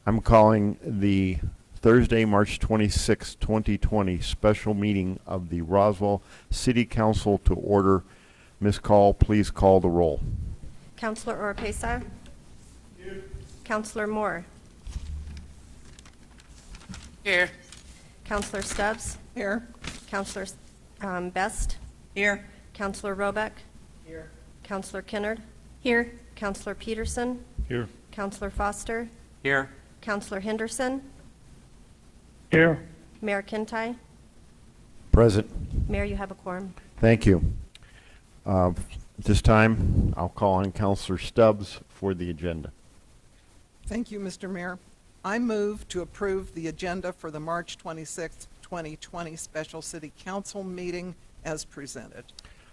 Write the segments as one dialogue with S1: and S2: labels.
S1: I'm calling the Thursday, March 26, 2020 special meeting of the Roswell City Council to order. Ms. Call, please call the roll.
S2: Councilor Oropesa? Here. Councilor Moore?
S3: Here.
S2: Councilor Stubbs?
S3: Here.
S2: Councilor Best?
S3: Here.
S2: Councilor Robeck?
S3: Here.
S2: Councilor Kinnard? Here. Councilor Peterson?
S1: Here.
S2: Councilor Foster?
S3: Here.
S2: Councilor Henderson?
S4: Here.
S2: Mayor Kintai?
S1: Present.
S2: Mayor, you have a quorum.
S1: Thank you. At this time, I'll call on Councilor Stubbs for the agenda.
S5: Thank you, Mr. Mayor. I move to approve the agenda for the March 26th, 2020 special city council meeting as presented.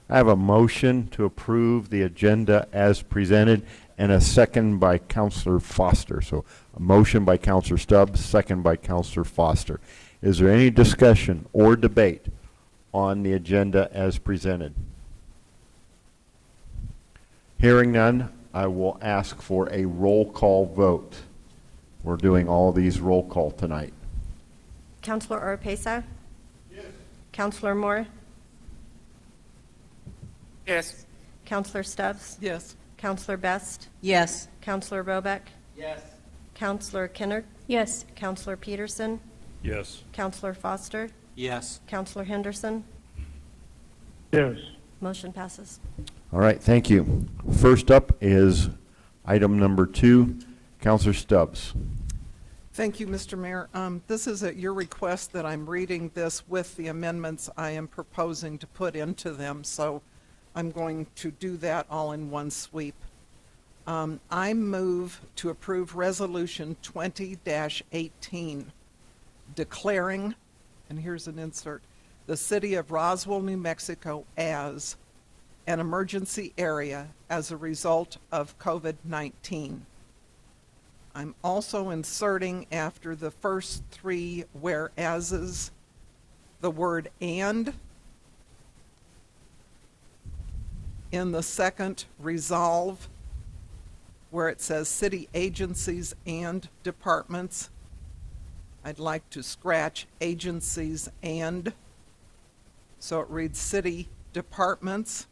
S1: I have a motion to approve the agenda as presented and a second by Councilor Foster. So a motion by Councilor Stubbs, second by Councilor Foster. Is there any discussion or debate on the agenda as presented? Hearing none, I will ask for a roll call vote. We're doing all these roll call tonight.
S2: Councilor Oropesa? Yes. Councilor Moore?
S3: Yes.
S2: Councilor Stubbs?
S5: Yes.
S2: Councilor Best?
S3: Yes.
S2: Councilor Robeck?
S3: Yes.
S2: Councilor Kinnard? Yes. Councilor Peterson?
S4: Yes.
S2: Councilor Foster?
S3: Yes.
S2: Councilor Henderson?
S4: Yes.
S2: Motion passes.
S1: All right, thank you. First up is item number 2, Councilor Stubbs.
S5: Thank you, Mr. Mayor. This is at your request that I'm reading this with the amendments I am proposing to put into them, so I'm going to do that all in one sweep. I move to approve Resolution 20-18, declaring, and here's an insert, the city of Roswell, New Mexico as an emergency area as a result of COVID-19. I'm also inserting after the first 3 whereases the word "and." In the second resolve, where it says city agencies and departments, I'd like to scratch agencies and, so it reads city departments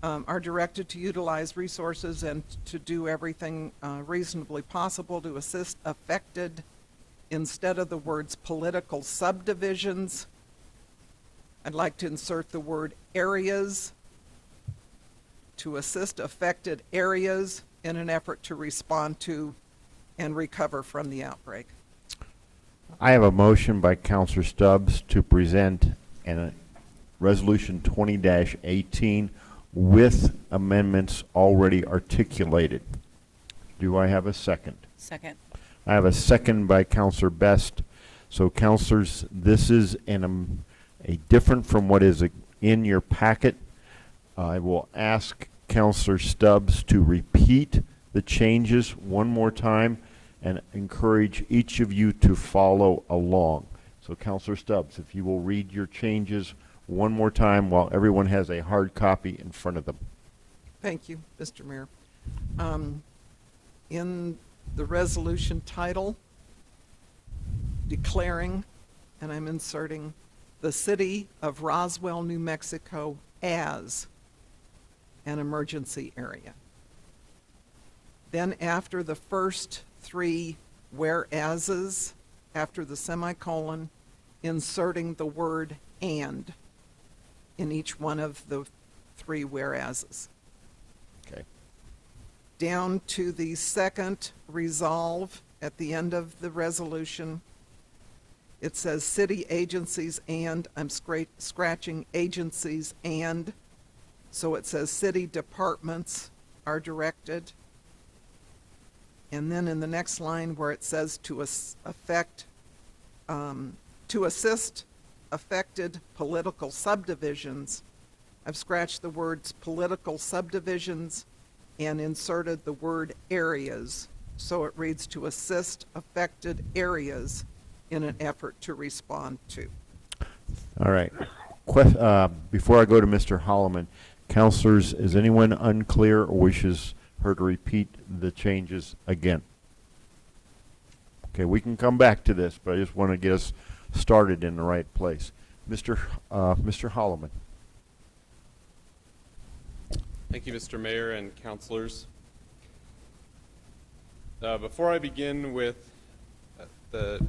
S5: are directed to utilize resources and to do everything reasonably possible to assist affected, instead of the words political subdivisions. I'd like to insert the word areas, to assist affected areas in an effort to respond to and recover from the outbreak.
S1: I have a motion by Councilor Stubbs to present a Resolution 20-18 with amendments already articulated. Do I have a second?
S3: Second.
S1: I have a second by Councilor Best. So, councilors, this is a different from what is in your packet. I will ask Councilor Stubbs to repeat the changes one more time and encourage each of you to follow along. So, Councilor Stubbs, if you will read your changes one more time while everyone has a hard copy in front of them.
S5: Thank you, Mr. Mayor. In the resolution title, declaring, and I'm inserting, the city of Roswell, New Mexico as an emergency area. Then after the first 3 whereases, after the semicolon, inserting the word "and" in each one of the 3 whereases.
S1: Okay.
S5: Down to the second resolve at the end of the resolution, it says city agencies and, I'm scratching agencies and, so it says city departments are directed. And then in the next line where it says to assist affected political subdivisions, I've scratched the words political subdivisions and inserted the word areas. So it reads to assist affected areas in an effort to respond to.
S1: All right. Before I go to Mr. Holloman, councilors, is anyone unclear or wishes her to repeat the changes again? Okay, we can come back to this, but I just want to get us started in the right place. Mr. Holloman.
S6: Thank you, Mr. Mayor and councilors. Before I begin with the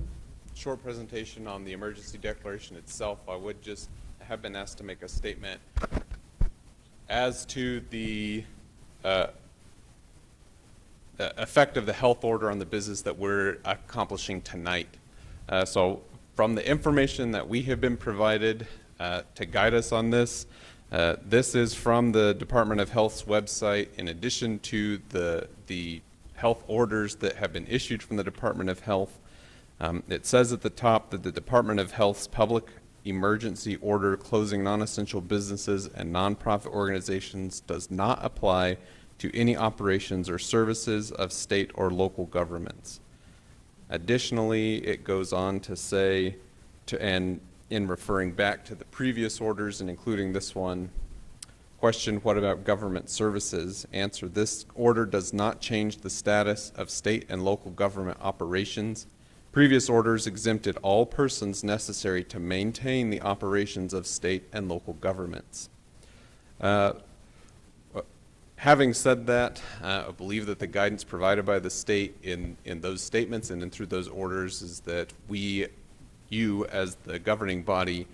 S6: short presentation on the emergency declaration itself, I would just have been asked to make a statement as to the effect of the health order on the business that we're accomplishing tonight. So from the information that we have been provided to guide us on this, this is from the Department of Health's website, in addition to the health orders that have been issued from the Department of Health. It says at the top that the Department of Health's public emergency order closing non-essential businesses and nonprofit organizations does not apply to any operations or services of state or local governments. Additionally, it goes on to say, and in referring back to the previous orders and including this one, question, what about government services? Answer, this order does not change the status of state and local government operations. Previous orders exempted all persons necessary to maintain the operations of state and local governments. Having said that, I believe that the guidance provided by the state in those statements and through those orders is that you as the governing body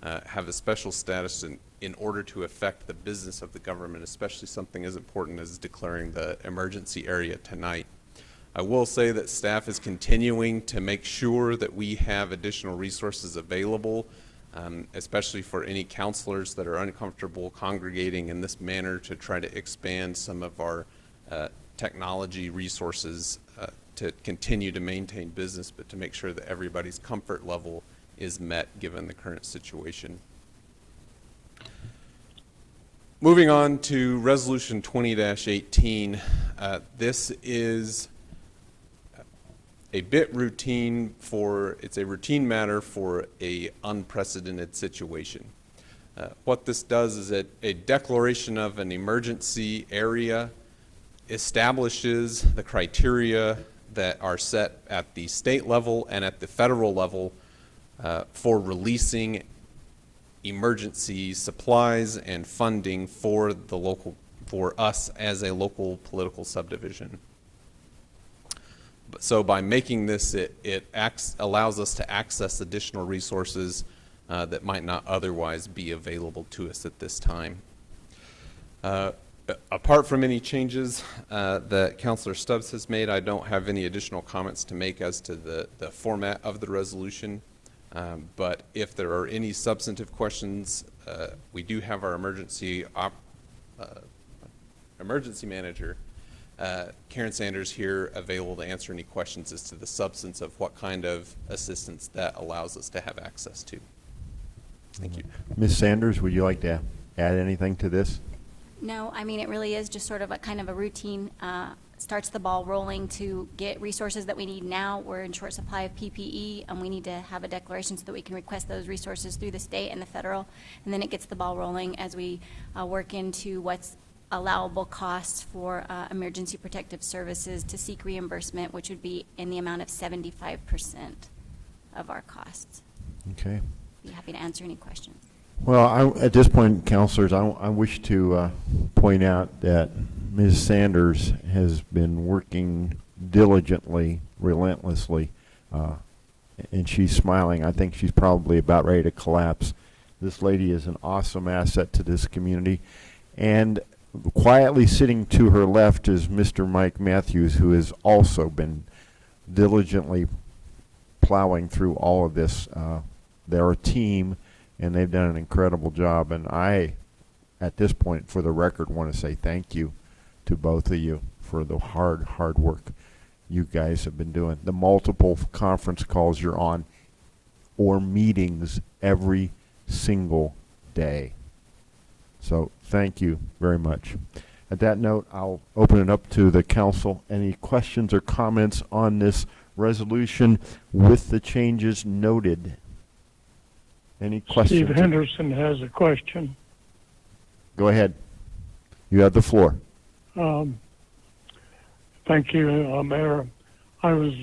S6: have a special status in order to affect the business of the government, especially something as important as declaring the emergency area tonight. I will say that staff is continuing to make sure that we have additional resources available, especially for any counselors that are uncomfortable congregating in this manner, to try to expand some of our technology resources to continue to maintain business, but to make sure that everybody's comfort level is met given the current situation. Moving on to Resolution 20-18, this is a bit routine it's a routine matter for a unprecedented situation. What this does is a declaration of an emergency area establishes the criteria that are set at the state level and at the federal level for releasing emergency supplies and funding for us as a local political subdivision. So by making this, it allows us to access additional resources that might not otherwise be available to us at this time. Apart from any changes that Councilor Stubbs has made, I don't have any additional comments to make as to the format of the resolution. But if there are any substantive questions, we do have our emergency manager, Karen Sanders, here available to answer any questions as to the substance of what kind of assistance that allows us to have access to. Thank you.
S1: Ms. Sanders, would you like to add anything to this?
S7: No, I mean, it really is just sort of a kind of a routine, starts the ball rolling to get resources that we need now. We're in short supply of PPE, and we need to have a declaration so that we can request those resources through the state and the federal, and then it gets the ball rolling as we work into what's allowable costs for emergency protective services to seek reimbursement, which would be in the amount of 75% of our costs.
S1: Okay.
S7: Be happy to answer any questions.
S1: Well, at this point, councilors, I wish to point out that Ms. Sanders has been working diligently, relentlessly, and she's smiling. I think she's probably about ready to collapse. This lady is an awesome asset to this community. And quietly sitting to her left is Mr. Mike Matthews, who has also been diligently plowing through all of this. They're a team, and they've done an incredible job. And I, at this point, for the record, want to say thank you to both of you for the hard work you guys have been doing. The multiple conference calls you're on, or meetings every single day. So thank you very much. At that note, I'll open it up to the council. Any questions or comments on this resolution with the changes noted? Any questions?
S4: Steve Henderson has a question.
S1: Go ahead. You have the floor.
S4: Thank you, Mayor. I was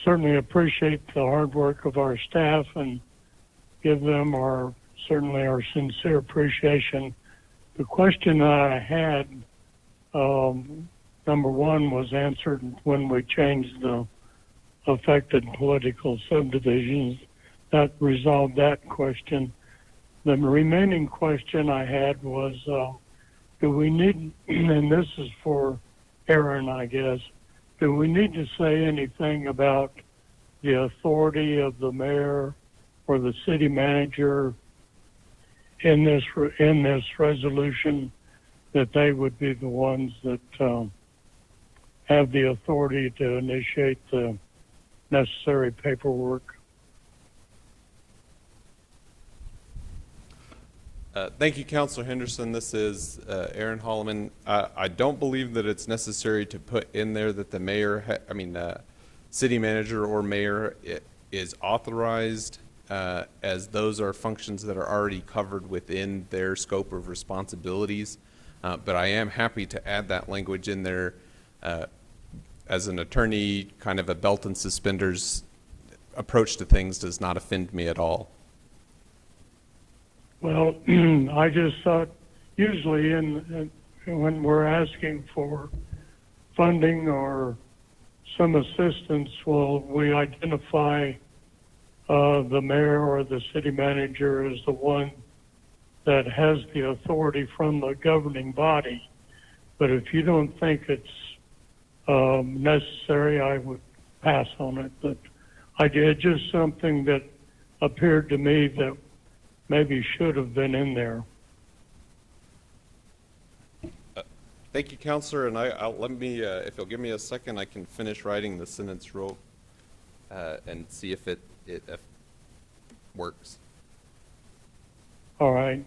S4: certainly appreciate the hard work of our staff and give them certainly our sincere appreciation. The question I had, number one, was answered when we changed the affected political subdivisions. That resolved that question. The remaining question I had was, do we need, and this is for Aaron, I guess, do we need to say anything about the authority of the mayor or the city manager in this resolution, that they would be the ones that have the authority to initiate the necessary paperwork?
S6: Thank you, Councilor Henderson. This is Aaron Holloman. I don't believe that it's necessary to put in there that the mayor, city manager or mayor is authorized, as those are functions that are already covered within their scope of responsibilities. But I am happy to add that language in there. As an attorney, kind of a belt and suspenders approach to things does not offend me at all.
S4: Well, I just thought usually when we're asking for funding or some assistance, will we identify the mayor or the city manager as the one that has the authority from the governing body. But if you don't think it's necessary, I would pass on it. But I did just something that appeared to me that maybe should have been in there.
S6: Thank you, Counselor, and I'll let me, if you'll give me a second, I can finish writing the sentence row and see if it works.
S4: All right.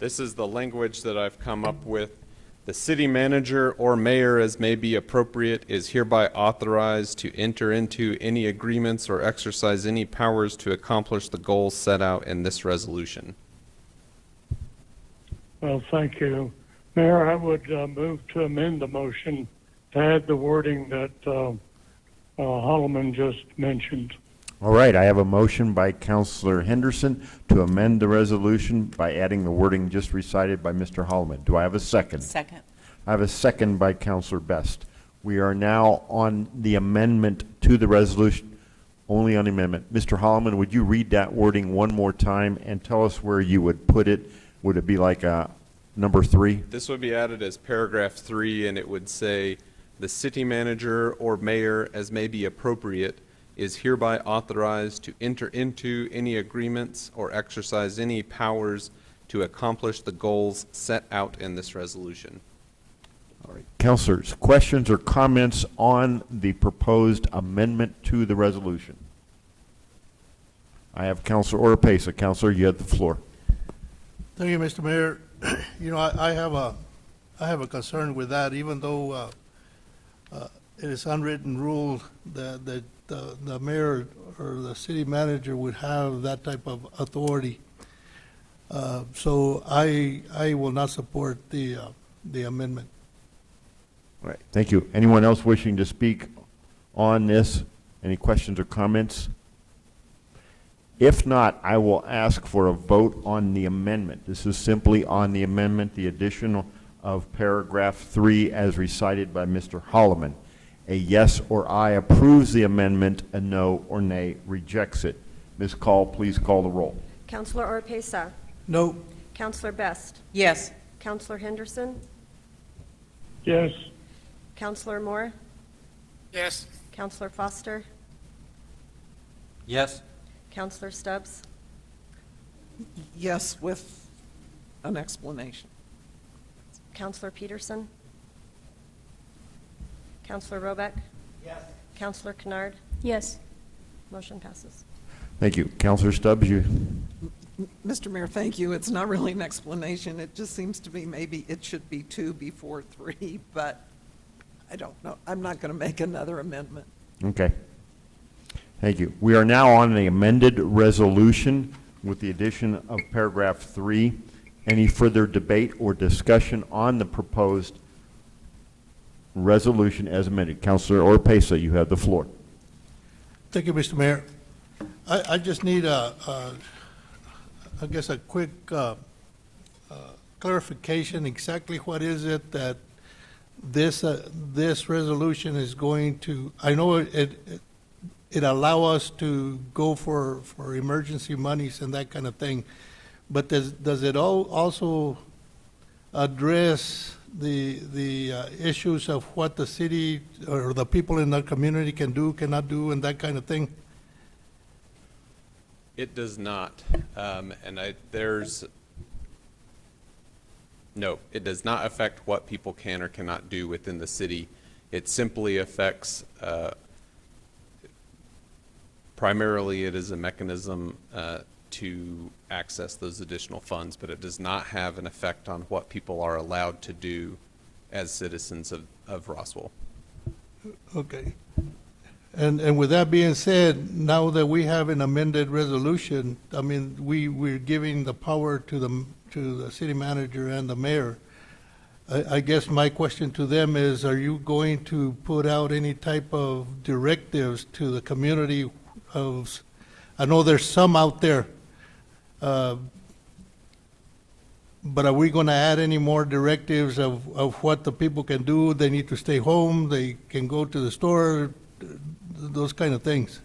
S6: This is the language that I've come up with. The city manager or mayor, as may be appropriate, is hereby authorized to enter into any agreements or exercise any powers to accomplish the goals set out in this resolution.
S4: Well, thank you. Mayor, I would move to amend the motion to add the wording that Holloman just mentioned.
S1: All right, I have a motion by Councilor Henderson to amend the resolution by adding the wording just recited by Mr. Holloman. Do I have a second?
S8: Second.
S1: I have a second by Councilor Best. We are now on the amendment to the resolution, only on the amendment. Mr. Holloman, would you read that wording one more time and tell us where you would put it? Would it be like number 3?
S6: This would be added as paragraph 3, and it would say, the city manager or mayor, as may be appropriate, is hereby authorized to enter into any agreements or exercise any powers to accomplish the goals set out in this resolution.
S1: All right. Councilors, questions or comments on the proposed amendment to the resolution? I have Councilor Oropesa. Councilor, you have the floor.
S9: Thank you, Mr. Mayor. You know, I have a concern with that, even though it is unwritten rule that the mayor or the city manager would have that type of authority. So I will not support the amendment.
S1: All right. Thank you. Anyone else wishing to speak on this? Any questions or comments? If not, I will ask for a vote on the amendment. This is simply on the amendment, the addition of paragraph 3 as recited by Mr. Holloman. A yes or aye approves the amendment, a no or nay rejects it. Ms. Call, please call the roll.
S2: Counselor Oropesa,
S9: No.
S2: Counselor Best,
S8: Yes.
S2: Counselor Henderson,
S4: Yes.
S2: Counselor Moore,
S3: Yes.
S2: Counselor Foster,
S3: Yes.
S2: Counselor Stubbs,
S5: Yes, with an explanation.
S2: Counselor Peterson, Counselor Robeck,
S3: Yes.
S2: Counselor Kennard?
S8: Yes.
S2: Motion passes.
S1: Thank you. Counselor Stubbs, you,
S5: Mr. Mayor, thank you. It's not really an explanation. It just seems to me maybe it should be 2 before 3, but I don't know. I'm not going to make another amendment.
S1: okay. Thank you. We are now on the amended resolution with the addition of paragraph 3. Any further debate or discussion on the proposed resolution as amended? Counselor Orpesa, you have the floor.
S9: Thank you, Mr. Mayor. I just need I guess a quick clarification. Exactly what is it that this resolution is going to, I know it allow us to go for emergency monies and that kind of thing, but does it also address the issues of what the city or the people in the community can do, cannot do, and that kind of thing?
S6: It does not. No, it does not affect what people can or cannot do within the city. It simply affects, primarily it is a mechanism to access those additional funds, but it does not have an effect on what people are allowed to do as citizens of Roswell.
S9: Okay. And with that being said, now that we have an amended resolution, I mean, we're giving the power to the city manager and the mayor. I guess my question to them is, are you going to put out any type of directives to the community of, I know there's some out there, but are we going to add any more directives of what the people can do? They need to stay home, they can go to the store, those kind of things.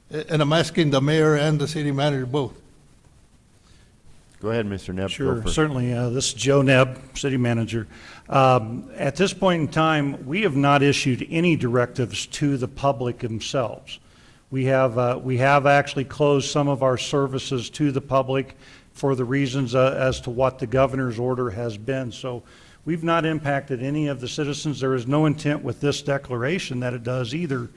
S9: And I'm asking the mayor and the city manager both.
S1: Go ahead, Mr. Nebb. Go
S10: Sure,
S1: first.
S10: certainly. This is Joe Nebb, city manager. At this point in time, we have not issued any directives to the public themselves. We have actually closed some of our services to the public for the reasons as to what the governor's order has been. So we've not impacted any of the citizens. There is no intent with this declaration that it does either.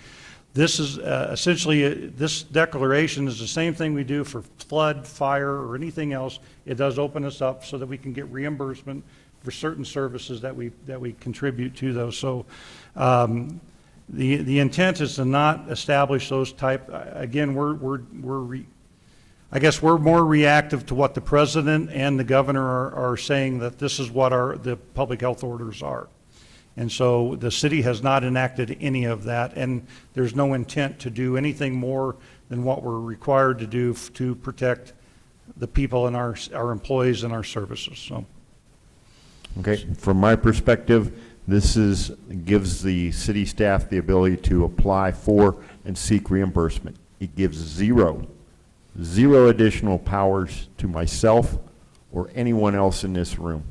S10: This is essentially, this declaration is the same thing we do for flood, fire, or anything else. It does open us up so that we can get reimbursement for certain services that we contribute to those. So the intent is to not establish those type. Again, I guess we're more reactive to what the president and the governor are saying, that this is what the public health orders are. And so the city has not enacted any of that, and there's no intent to do anything more than what we're required to do to protect the people and our employees and our services. So,
S1: Okay, from my perspective, this gives the city staff the ability to apply for and seek reimbursement. It gives zero additional powers to myself or anyone else in this room.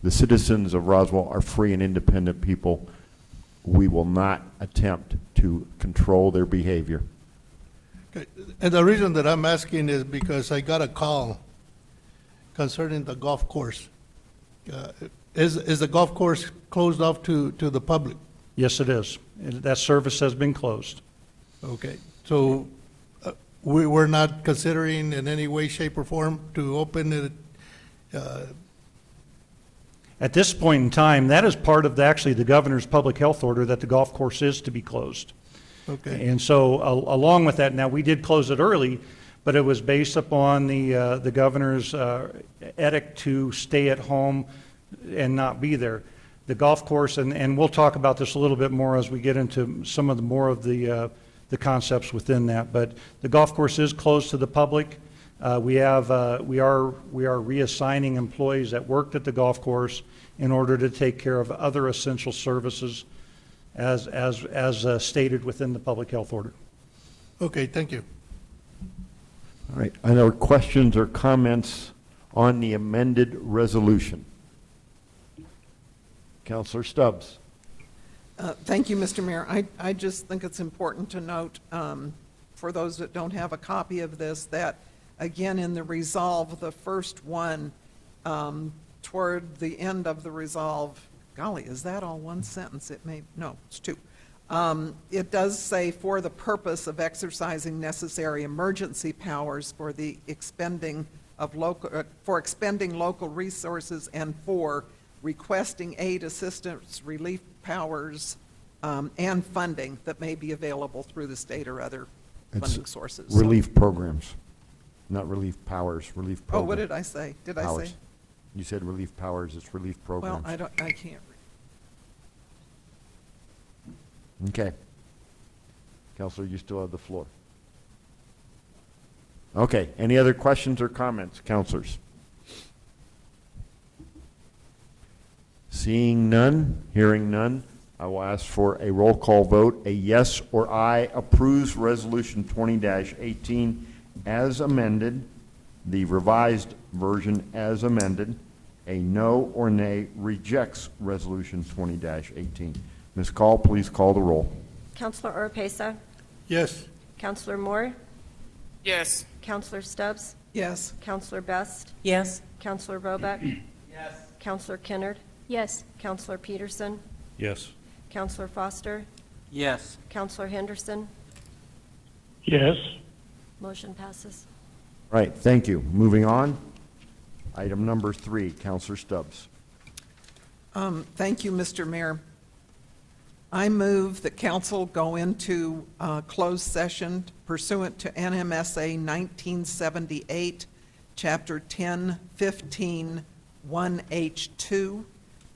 S1: The citizens of Roswell are free and independent people. We will not attempt to control their behavior.
S9: Okay. And the reason that I'm asking is because I got a call concerning the golf course. Is the golf course closed off to the public?
S10: yes, it is. That service has been closed.
S9: Okay, so we're not considering in any way, shape, or form to open it?
S10: At this point in time, that is part of actually the governor's public health order, that the golf course is to be closed.
S9: Okay,
S10: And so along with that, now we did close it early, but it was based upon the governor's edict to stay at home and not be there. The golf course, and we'll talk about this a little bit more as we get into some of the more of the concepts within that, but the golf course is closed to the public. We are reassigning employees that worked at the golf course in order to take care of other essential services as stated within the public health order.
S9: okay, thank you.
S1: All right, are there questions or comments on the amended resolution? Councilor Stubbs.
S5: Thank you, Mr. Mayor. I just think it's important to note, for those that don't have a copy of this, that, again, in the resolve, the first one, toward the end of the resolve, golly, is that all one sentence? No, it's two. It does say for the purpose of exercising necessary emergency powers for the expending of expending local resources and for requesting aid, assistance, relief powers, and funding that may be available through the state or other
S1: It's
S5: funding sources.
S1: relief programs, not relief powers, relief
S5: Oh,
S1: programs.
S5: what did I say? Did I say?
S1: You said relief powers, it's relief
S5: Well,
S1: programs.
S5: I can't.
S1: Okay. Counselor, you still have the floor. Okay, any other questions or comments, counselors? Seeing none, hearing none, I will ask for a roll call vote. A yes or aye approves Resolution 20-18 as amended, the revised version as amended. A no or nay rejects Resolution 20-18. Ms. Call, please call the roll.
S2: Counselor Oropesa,
S9: Yes.
S2: Counselor Moore,
S3: Yes.
S2: Counselor Stubbs,
S5: Yes.
S2: Counselor Best,
S3: Yes.
S2: Counselor Roebuck, Counselor Kennard,
S7: Yes.
S2: Counselor Peterson,
S10: Yes.
S2: Counselor Foster,
S3: Yes.
S2: Counselor Henderson.
S4: Yes.
S2: Motion passes.
S1: Right, thank you. Moving on. Item number 3, Counselor Stubbs.
S5: Thank you, Mr. Mayor. I move that council go into closed session pursuant to NMSA 1978, Chapter 1015, 1H2,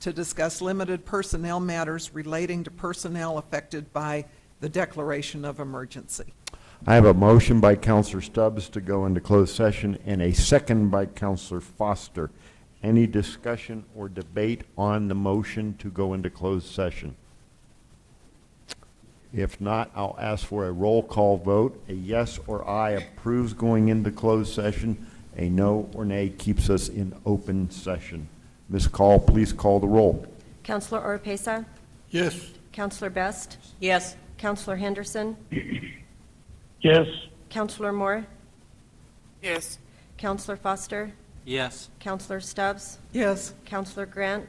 S5: to discuss limited personnel matters relating to personnel affected by the declaration of emergency.
S1: I have a motion by Counselor Stubbs to go into closed session and a second by Counselor Foster. Any discussion or debate on the motion to go into closed session? If not, I'll ask for a roll call vote. A yes or aye approves going into closed session. A no or nay keeps us in open session. Ms. Call, please call the roll.
S2: Counselor Oropesa,
S9: Yes.
S2: Counselor Best,
S3: Yes.
S2: Counselor Henderson,
S4: Yes.
S2: Counselor Moore,
S3: Yes.
S2: Counselor Foster,
S3: Yes.
S2: Counselor Stubbs,
S5: Yes.
S2: Counselor Grant.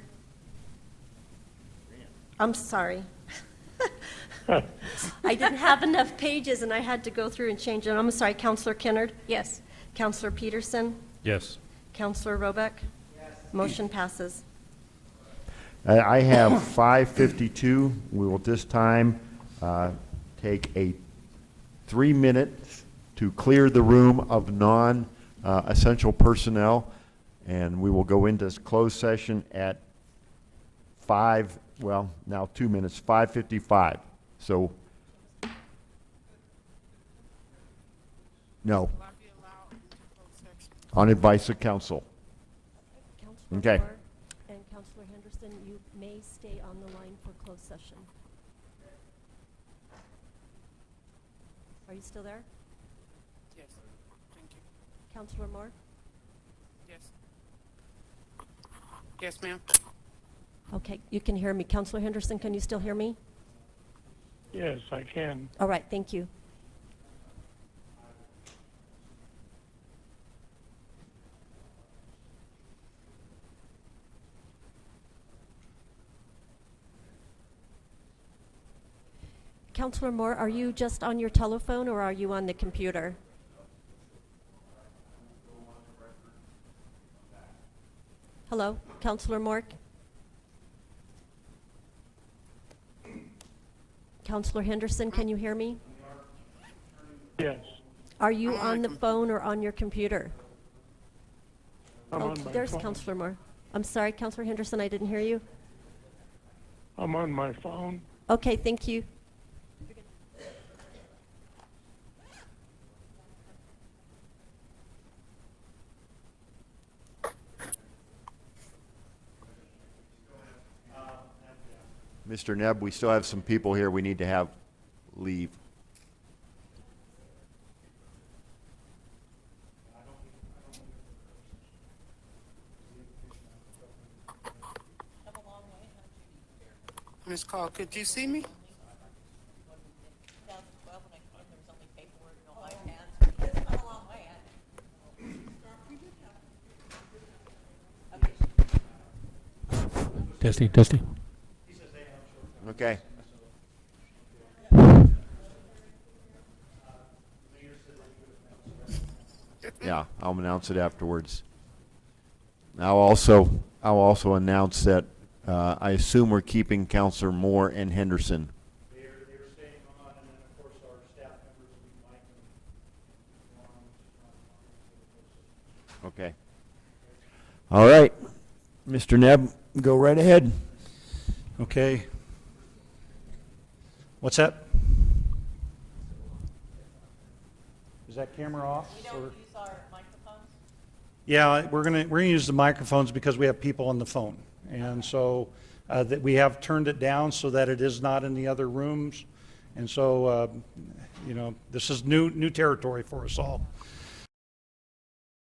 S2: I'm sorry. I didn't have enough pages and I had to go through and change it. I'm sorry. Counselor Kennard?
S7: Yes.
S2: Counselor Peterson?
S10: Yes.
S2: Counselor Roebuck? Motion passes.
S1: I have 5:52. We will this time take a 3 minutes to clear the room of non-essential personnel, and we will go into closed session at 2 minutes, 5:55. So, no. On advice of council.
S2: Counselor
S1: Okay.
S2: Moore and Counselor Henderson, you may stay on the line for closed session. Are you still there?
S3: Yes. Thank you.
S2: Counselor Moore?
S3: Yes. Yes, ma'am.
S2: Okay, you can hear me. Counselor Henderson, can you still hear me?
S4: Yes, I can.
S2: All right, thank you. Counselor Moore, are you just on your telephone or are you on the computer? Hello, Counselor Moore? Counselor Henderson, can you hear me?
S4: Yes.
S2: Are you on the phone or on your computer?
S4: I'm
S2: Oh,
S4: on my
S2: there's
S4: phone.
S2: Counselor Moore. I'm sorry, Counselor Henderson, I didn't hear you.
S4: I'm on my phone.
S2: Okay, thank you.
S1: Mr. Nebb, we still have some people here we need to have leave.
S3: Miss Call, could you see me?
S8: Testing, testing.
S1: Okay. Yeah, I'll announce it afterwards. I'll also announce that I assume we're keeping Counselor Moore and Henderson.
S10: They're staying on, and then, of course, our staff members will be Mike and
S1: Okay. All right. Mr. Nebb, go right ahead.
S10: Okay. What's that? Is that camera off? We don't use our microphones? Yeah, we're gonna use the microphones because we have people on the phone. And so that we have turned it down so that it is not in the other rooms. And so, you know, this is new territory for us all.